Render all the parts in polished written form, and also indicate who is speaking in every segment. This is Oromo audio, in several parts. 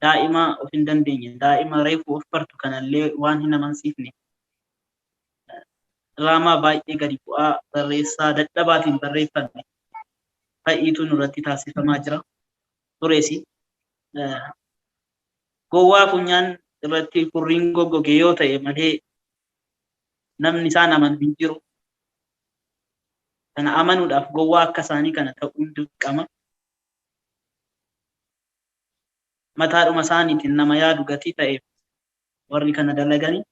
Speaker 1: daa'ima of hin dandeenye daa'ima reefu of bartu kanallee waan hin amansiifne diraamaa baay'ee gadi bu'aa barreessaa dadhabaatiin barreeffame fa'iitu nurratti taasifamaa jira tureesi gowwaa funyaan irratti furriin goggoge yoo ta'e malee namni isaan amanu hin jiru kana amanuudhaaf gowwaa akka isaanii kana ta'uun dirqama mataadhuma isaaniitiin nama yaadu gatii ta'eef warri kana dalaganii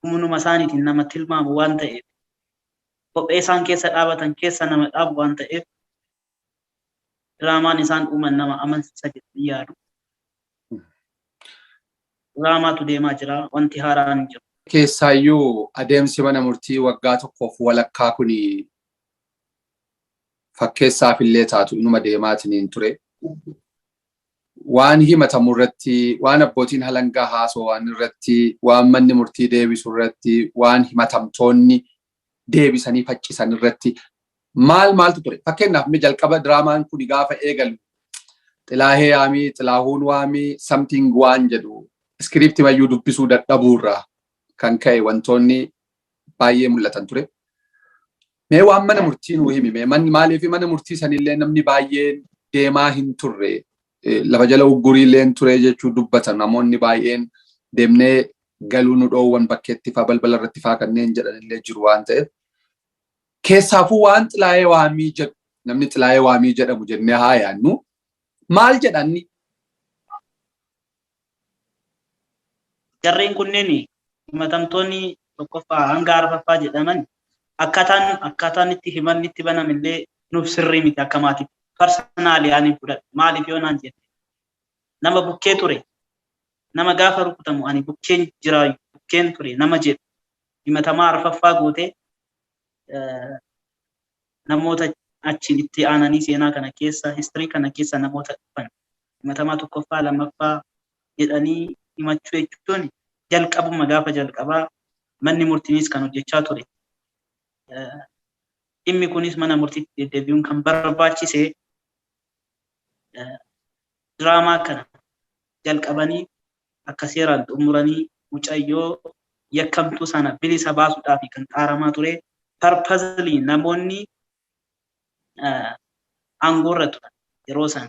Speaker 1: humnuma isaaniitiin nama tilmaamu waan ta'eef kophee isaan keessa dhaabatan keessa nama dhaabu waan ta'eef diraamaan isaan uuman nama amansiisa jedhanii yaadu. Diraamaatu deemaa jira wanti haaraan hin jiru.
Speaker 2: Keessaayyuu adeemsi mana murtii waggaa tokkoof walakkaa kuni fakkeessaaf illee taatu inuma deemaatiin ture. Waan himatamu irratti, waan abbootiin halangaa haasoo waan irratti, waan manni murtii deebisu irratti, waan himatamtoonni deebisanii faccisan irratti maaltu ture? Fakkeenyaaf mi jalqaba diraamaan kun gaafa eegalu xilaahee yaamii, xilaahuun waamii, something waan jedhu iskiriiptii mayyuu dubbisuu dadhabuurraa kan ka'e wantoonni baay'ee mul'atan ture. Mee waan mana murtii nuu himi, maaliif mana murtii sanillee namni baay'een deemaa hin turre, lafa jala ugguriillee ture jechuu dubbatan namoonni baay'een deemnee galuu nu dhoowwan bakkeetti faa balbala irratti faa kanneen jedhanillee jiru waan ta'eef. Keessaafuu waan xilaahee waamii jedhu namni xilaahee waamii jedhamu jennee haa yaannu maal jedhanni?
Speaker 1: Jarreen kunneen himatamtoonni tokkoffaa hanga arfaffaa jedhaman akkaataan itti himanni itti banamillee nuuf sirrii miti akka maatii personaali ani fudhadhu maaliif yoo naan jette nama bukkee ture nama gaafa rukutamu ani bukkeen jiraayu bukkeen ture nama jedhu himatamaa arfaffaa gootee namoota achiin itti aananii seenaa kana keessa history kana keessa namoota dhufan himatamaa tokkoffaa lammaffaa jedhanii himachuu jechuun jalqabuma gaafa jalqabaa manni murtiinis kan hojjechaa ture. Dhimmi kunis mana murtiitti deddeebi'uun kan barbaachise diraamaa kana jalqabanii akka seeraan xumuranii mucayyoo yakkamtuu sana bilisa baasuudhaaf kan xaaramaa ture. Purposely namoonni aangoorra turan yeroo sana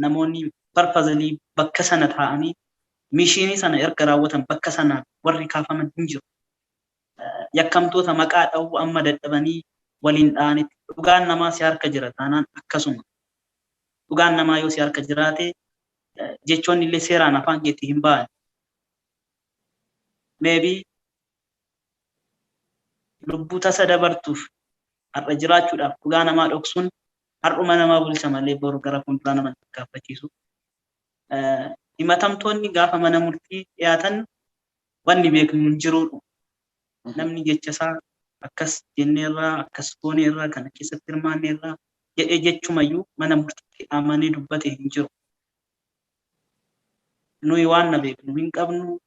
Speaker 1: namoonni purposely bakka sana taa'anii mishiinii sana erga raawwatan bakka sana warri kaafaman hin jiru. Yakkamtoota maqaa dha'uu amma dadhabanii waliin dha'anitti dhugaan namaa si harka jira taanaan akkasuma dhugaan namaa yoo si harka jiraate jechoonni illee seeraan afaan keetti hin ba'an. Maybe lubbuu tasa dabartuuf har'a jiraachuudhaaf dhugaa namaa dhoksuun har'uma namaa bulisa malee boru gara fuulduraa nama gaafachiisu. Himatamtoonni gaafa mana murtii dhiyaatan wanni beeknu hin jiruudha. Namni jecha isaa akkas jenneerraa akkas gooneerraa kana keessatti hirmaanneerraa jedhee jechumayyuu mana murtiitti amanee dubbate hin jiru. Nuyi waan na beeknu hin qabnu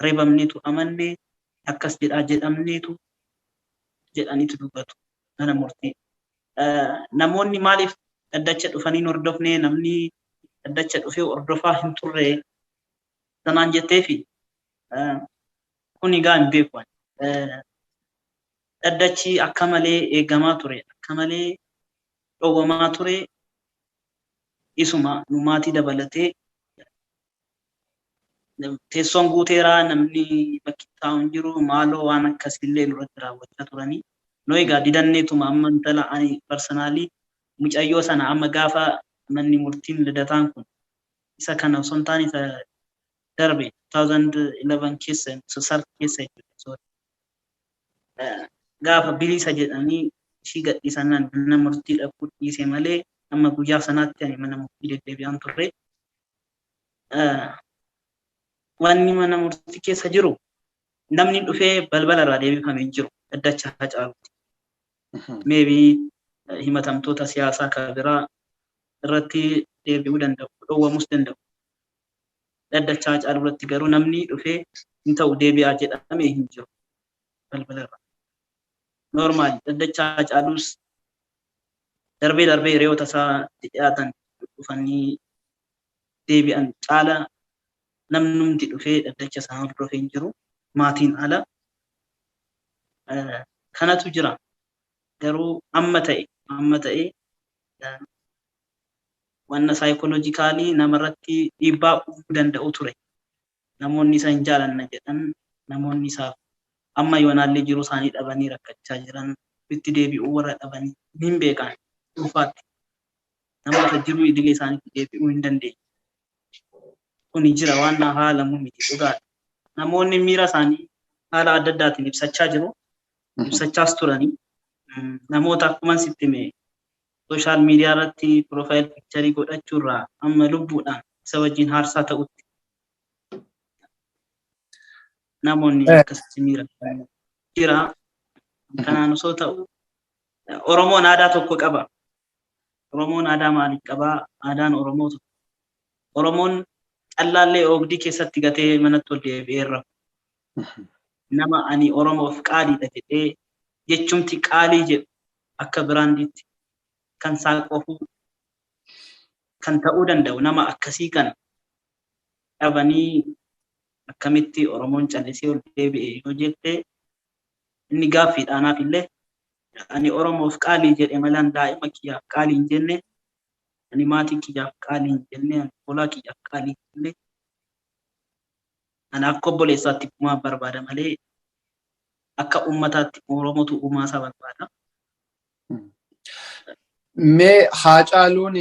Speaker 1: reebamneetu amannee akkas jedhamneetu jedhaniitu dubbatu mana murtii. Namoonni maaliif dhaddacha dhufanii hordofnee namni dhaddacha dhufee hordofaa hin turre sanaan jetteefi kun egaa hin beeku. Dhaddachi akka malee eegamaa ture, akka malee dhowwamaa ture. Isuma nu maatii dabalatee teessoon guuteeraa namni bakki taa'u hin jiru maaloo waan akkasillee nurratti raawwachaa turanii. No egaa didanneetuma amma intala ani personally mucayyoo sana amma gaafa manni murtiin lidataan kun isa kana osoo hin taane darbe 2011 keessa sosar keessa jechuudha. Gaafa bilisa jedhanii ishii gadhiisannaan mana murtii dhaquu dhiise malee amma guyyaa sanaatti ani mana murtii deddeebi'aan turre. Wanni mana murtii keessa jiru namni dhufee balbala irraa deebifamee jiru dhaddacha Hacaaluuti. Maybe himatamtoota siyaasaa kan biraa irratti deebi'uu danda'u, dhowwamus danda'u. Dhaddacha Hacaaluu irratti garuu namni dhufee hin ta'u deebi'aa jedhamee hin jiru balbala irraa. Normaal dhaddacha Hacaaluus darbee hiriyoota isaa dhiyaatan dhufanii deebi'an caala namnumti dhufee dhaddacha isaa hordofee hin jiru. Maatiin ala kanatu jira. Garuu amma ta'e wanna psychologically namarratti dhiibbaa uumuu danda'u ture. Namoonni isa hin jaalanna jedhan namoonni isaaf amma yoonaallee jiru isaanii dhabanii rakkachaa jiran itti deebi'uu warra dhabanii hin beekan dhuunfaatti. Namoota jiru idilee isaaniitti deebi'uu hin dandeenye. Kuni jira waan haala miti dhugaadha. Namoonni miira isaanii haala adda addaatiin ibsachaa jiru. Ibsachaas turanii. Namoota akkuma sitti mee social media irratti profile picture godhachuurraa amma lubbuudhaan isa wajjin haarsaa ta'utti. Namoonni akkasitti miira jira. Kanaan osoo ta'u Oromoon aadaa tokko qaba. Oromoon aadaa maalii qabaa? Aadaan Oromoo tokko. Oromoon callaallee oogdii keessatti gatee manatti ol deebi'eerra. Nama ani Oromoof qaaliidha jedhee jechumti qaalii jedhu akka biraandiitti kan saaqofu kan ta'uu danda'u nama akkasii kana dhabanii akkamitti Oromoon callisee ol deebi'e yoo jettee inni gaaffiidhaanaaf illee ani Oromoof qaalii jedhe malaan daa'ima kiyyaaf qaalii hin jenne ani maatii kiyyaaf qaalii hin jenne ani olaa kiyyaaf qaalii hin jenne ani akka obboleessaatti uumaa barbaada malee akka ummataatti Oromootu uumaa isaa barbaada.
Speaker 2: Mee Hacaaluun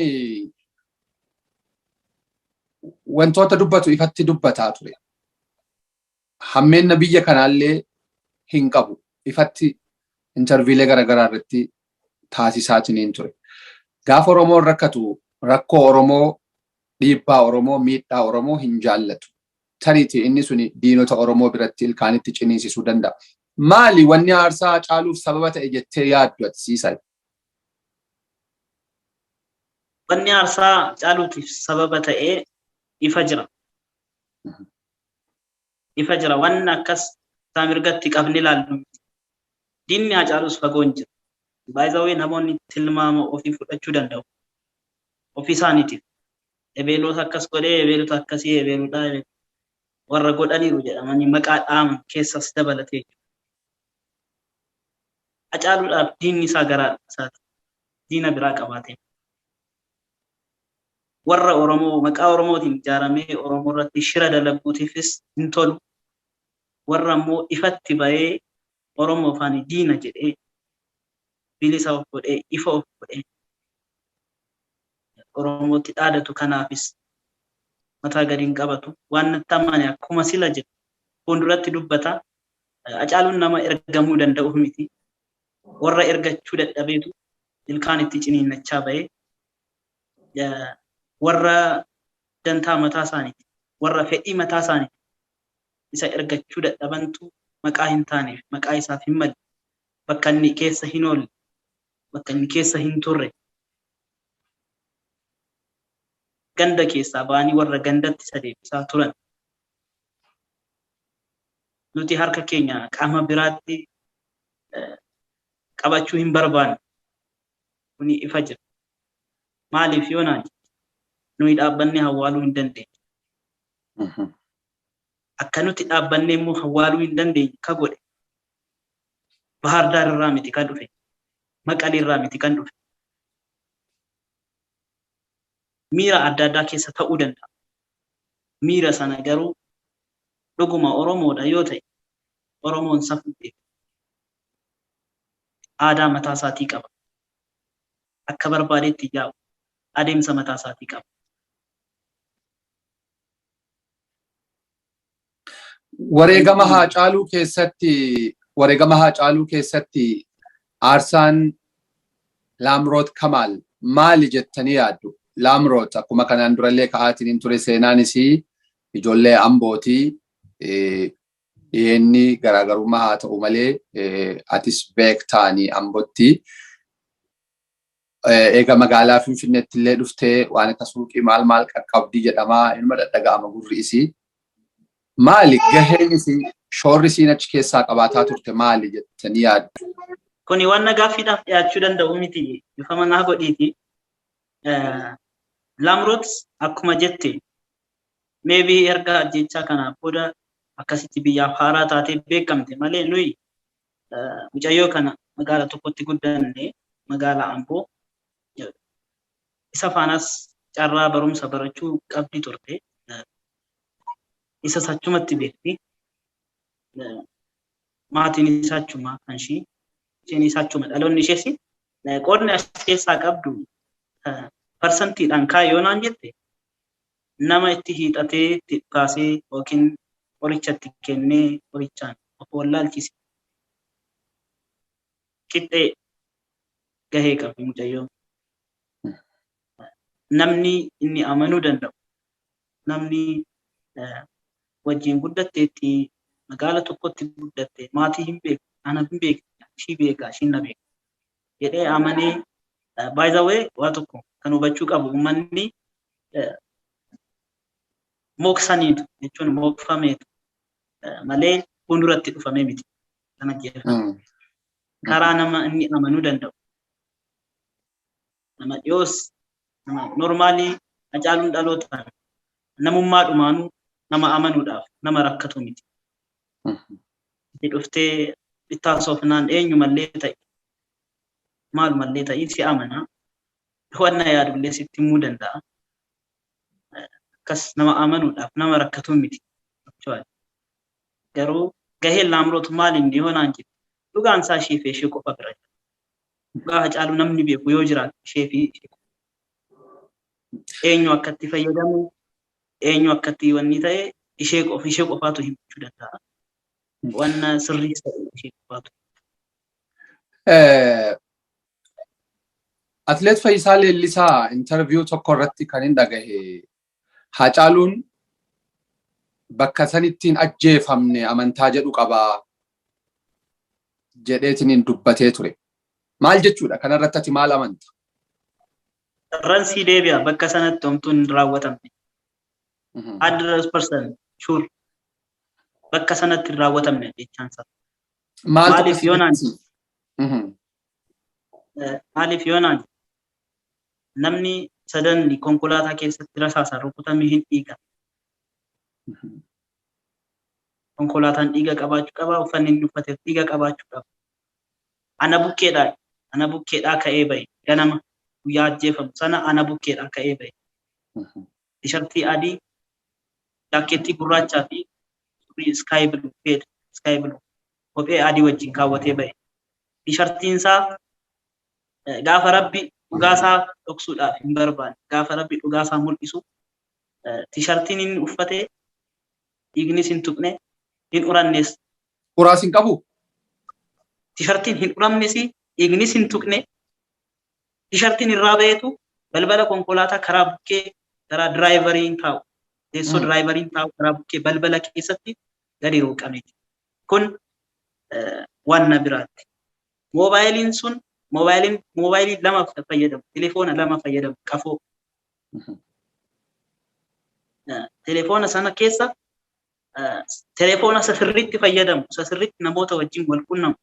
Speaker 2: wantoota dubbatu ifatti dubbataa ture. Hammeenna biyya kanaallee hin qabu. Ifatti interviilee garaagaraa irratti taasisaatiin ture. Gaafa Oromoon rakkatu rakkoo Oromoo, dhiibbaa Oromoo, miidhaa Oromoo hin jaallatu. Tariiti inni suni diinota Oromoo biratti ilkaanitti ciniinsisuu danda'a. Maali wanni aarsaa Hacaaluuf sababa ta'e jettee yaaddu atsiisaa?
Speaker 1: Wanni aarsaa Hacaaluutiif sababa ta'e ifa jira. Ifa jira waan akkas isaa mirgatti qabni ilaallu. Diinni Hacaaluus fagoo hin jiru. By the way namoonni tilmaama ofii fudhachuu danda'u. Ofii isaaniitiif. Ebeeloota akkas godhee ebeeloota akkasii ebeeloodhaa warra godhaniiru jedhamanii maqaa dhaaman keessas dabalatee jiru. Hacaaluudhaaf diinni isaa garaa isaati. Diina biraa qabaatee. Warra Oromoo maqaa Oromootiin ijaaramee Oromoo irratti shira dalaguutiifis hin tolu. Warra immoo ifatti bahee Oromoo faani diina jedhee bilisa of godhee ifa of godhee Oromootti dhaadatu kanaafis mataa gadiin qabatu waan natti amane akkuma sila jedhu fuulduratti dubbata. Hacaaluun nama ergamuu danda'u miti. Warra ergachuu dadhabeetu ilkaan itti ciniinnachaa bahee warra dantaa mataa isaaniiti warra fedhii mataa isaaniiti isa ergachuu dadhabantu maqaa hin taaneef maqaa isaaf hin malle bakka inni keessa hin oolle bakka inni keessa hin turre ganda keessaa ba'anii warra gandatti isa deebisaa turan. Nuti harka keenya qaama biraatti qabachuu hin barbaanne. Kuni ifa jira. Maaliif yoo naan nuyi dhaabbannee hawwaaluu hin dandeenye. Akka nuti dhaabbannee immoo hawwaaluu hin dandeenye ka godhe. Bahar Daar irraa miti kan dhufe. Maqalee irraa miti kan dhufe. Miira adda addaa keessa ta'uu danda'a. Miira sana garuu dhuguma Oromoodha yoo ta'e Oromoon safuu beeka. Aadaa mataa isaatii qaba. Akka barbaadetti yaa'u adeemsa mataa isaatii qaba.
Speaker 2: Wareegama Hacaaluu keessatti aarsaan Lamirot Kamal maali jettanii yaaddu? Lamirot akkuma kanaan durallee ka'aatiin ture seenaanis ijoollee Ambootii inni garaagarummaa haa ta'u malee atis beektaanii Ambootti eega magaalaa Finfinneetti illee dhuftee waan akka suuqii maal qaqqabdii jedhamaa ilma dhadhaga'ama gurri isii. Maali gaheen isii shoorri isiin achi keessaa qabaataa turte maali jettanii yaaddu?
Speaker 1: Kuni waan gaaffiidhaaf dhiyaachuu danda'u miti. Bifa manaa godhiiti. Lamirot akkuma jette maybe erga ajjechaa kana booda akkasitti biyyaaf haaraa taatee beekamte malee nuyi mucayyoo kana magaala tokkotti guddanne magaala Amboo isa faanas carraa barumsa barachuu qabdi turte isa sachumatti beekti maatiin isaa achuma kan isheen isaa achuma dhaloonni ishees qoodni as keessaa qabdu parsantiidhaan kaayoo naan jette nama itti hiixatee itti kaasee yookiin qorichatti kennee qorichaan of wallaalchise qixxee gahee qabdi mucayyoo. Namni inni amanuu danda'u namni wajjin guddatteetti magaala tokkotti guddatte maatii hin beeku ana hin beeku ishii beeka ishiin na beeka jedhee amanee by the way waa tokko kan hubachuu qabu uummanni mooksaniitu jechuun mookfameetu malee fuulduratti dhufamee miti kana jedha karaa nama inni amanuu danda'u nama dhiyoos normally Hacaaluun dhalootaan namummaa dhumaanuu nama amanuudhaaf nama rakkatu miti. Itti dhuftee ittaasofnaan eenyumallee ta'e maalumallee ta'e si amanaa wanna yaadullee sitti himuu danda'a. Akkas nama amanuudhaaf nama rakkatu miti. Garuu gaheen Lamirot maaliin dhiyoonaan jirti dhugaan isaa ishee fi ishee qofa bira jira. Dhugaa Hacaaluu namni beeku yoo jiraate ishee fi eenyu akkatti fayyadamu eenyu akkatti wanni ta'e ishee qofaatu himachuu danda'a. Wanna sirrii ishee qofaatu.
Speaker 2: Atleet Fayyisaa Leellisaa interview tokko irratti kan hin dhagahe Hacaaluun bakka sanittiin ajjeefamne amantaa jedhu qabaa jedheetiin dubbatee ture. Maal jechuudha kanarratti ati maal amanta?
Speaker 1: Ransi deebi'a bakka sanatti homtuun raawwatamne. 100% sure bakka sanatti raawwatamne jechaan isaa. Maaliif yoonaan namni sadanni konkolaataa keessatti rasaasaan rukutamee hin dhiiga. Konkolaataan dhiiga qabaachuu qaba uffanni inni uffateef dhiiga qabaachuu qaba. Ana bukkeedhaa ka'ee bahe ganama guyyaa ajjeefamu sana ana bukkeedhaa ka'ee bahe. Tishartii adii jaakeettii gurraachaa fi sky blue kophee adii wajjin kaawwatee bahe. Tishartiin isaa gaafa Rabbi dhugaasaa dhoksuudhaaf hin barbaanne gaafa Rabbi dhugaasaa mul'isu tishartiin inni uffatee dhiignis hin tuqne hin urannes.
Speaker 2: Uraas hin qabu?
Speaker 1: Tishartiin hin uramnes dhiignis hin tuqne tishartiin irraa baheetu balbala konkolaataa karaa bukkee karaa diraayivariin taa'u teessoo diraayivariin taa'u karaa bukkee balbala keessatti gadi ruuqame. Kun wanna biraatti. Moobaayiliin sun moobaayilii lama fayyadamu telefoona lama fayyadamu qafoo. Telefoona sana keessa telefoona sirriitti fayyadamu sirriitti namoota wajjin wal quunnamu.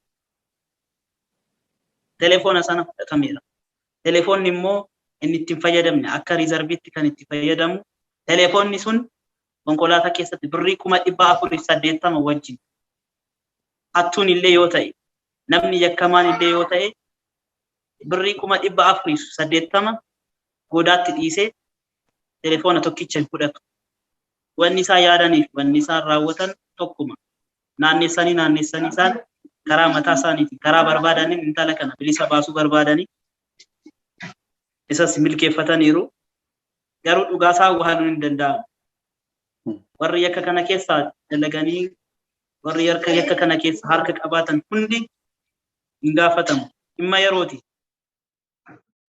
Speaker 1: Telefoona sana fudhatameera. Telefoonni immoo inni ittiin fayyadamne akka riizarviitti kan itti fayyadamu. Telefoonni sun konkolaataa keessatti birrii 480 wajjin. Hattuun illee yoo ta'e namni yakkamaan illee yoo ta'e birrii 480 godaatti dhiisee telefoona tokkicha hin fudhatu. Wanni isaa yaadaniif wanni isaan raawwatan tokkuma. Naannessanii isaan karaa mataa isaaniitiin karaa barbaadaniin intala kana bilisa baasuu barbaadanii isas milkeeffataniiru. Garuu dhugaasaa waaluun hin danda'amu. Warri yakka kana keessaa dalaganii warri yakka kana keessa harka qabaatan hundi hin gaafatamu. Dhimma yerooti.